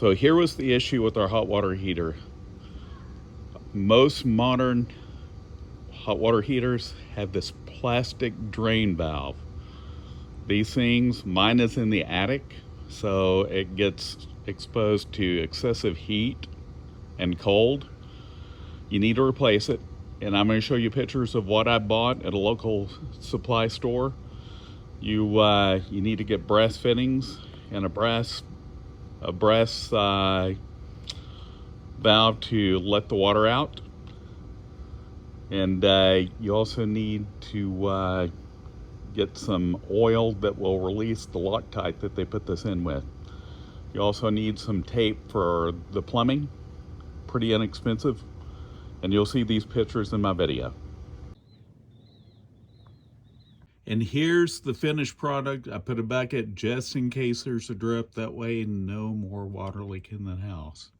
So here was the issue with our hot water heater. Most modern hot water heaters have this plastic drain valve. These things, mine is in the attic, so it gets exposed to excessive heat and cold. You need to replace it, and I'm going to show you pictures of what I bought at a local supply store. You need to get brass fittings and a brass valve to let the water out, and you also need to get some oil that will release the Loctite that they put this in with. You also need some tape for the plumbing, pretty inexpensive, and you'll see these pictures in my video. And here's the finished product. I put a bucket just in case there's a drip, that way no more water leak in the house.